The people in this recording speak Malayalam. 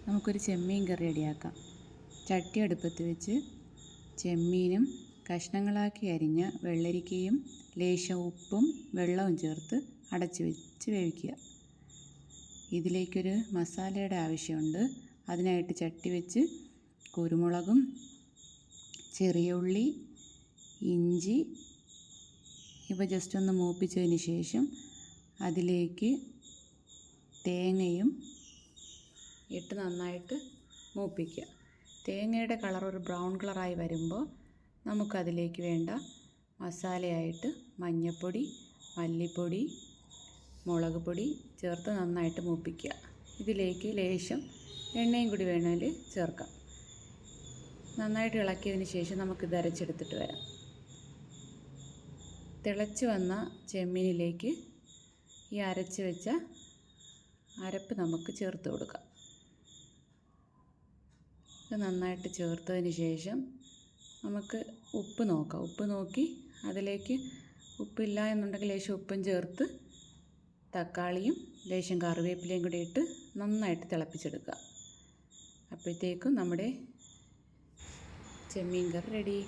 നമുക്കൊരു ചെമ്മീൻ കറി റെഡിയാക്കാം. ചട്ടി അടുപ്പത്ത് വെച്ച് ചെമ്മീനും കഷ്ണങ്ങളാക്കി അരിഞ്ഞ വെള്ളരിക്കയും ലേശം ഉപ്പും വെള്ളവും ചേർത്ത് അടച്ചു വെച്ച് വേവിക്കുക. ഇതിലേക്കൊരു മസാലയുടെ ആവശ്യമുണ്ട്. അതിനായിട്ട് ചട്ടി വെച്ച് കുരുമുളകും ചെറിയ ഉള്ളി ഇഞ്ചി ഇവ ജസ്റ്റ് ഒന്ന് മൂപ്പിച്ചതിന് ശേഷം അതിലേക്ക് തേങ്ങയും ഇട്ട് നന്നായിട്ട് മൂപ്പിക്കുക. തേങ്ങയുടെ കളർ ഒരു ബ്രൗൺ കളറായി വരുമ്പോൾ നമുക്കതിലേക്ക് വേണ്ട മസാലയായിട്ട് മഞ്ഞൾപ്പൊടി മല്ലിപ്പൊടി മുളക് പൊടി ചേർത്ത് നന്നായിട്ട് മൂപ്പിക്കുക. ഇതിലേക്ക് ലേശം എണ്ണയും കൂടി വേണമെങ്കിൽ ചേർക്കാം. നന്നായിട്ട് ഇളക്കിയതിന് ശേഷം നമുക്കിത് അരച്ചെടുത്തിട്ട് വരാം. തിളച്ച് വന്ന ചെമ്മീനിലേക്ക് ഈ അരച്ച് വെച്ച അരപ്പ് നമുക്ക് ചേർത്ത് കൊടുക്കാം. ഇത് നന്നായിട്ട് ചേർത്തതിന് ശേഷം നമുക്ക് ഉപ്പ് നോക്കാം. ഉപ്പ് നോക്കി അതിലേക്ക് ഉപ്പില്ല എന്നുണ്ടെങ്കിൽ ലേശം ഉപ്പും ചേർത്ത് തക്കാളിയും ലേശം കറിവേപ്പിലയും കൂടി ഇട്ട് നന്നായിട്ട് തിളപ്പിച്ചെടുക്കുക. അപ്പോഴത്തേക്കും നമ്മുടെ ചെമ്മീൻ കറി റെഡി.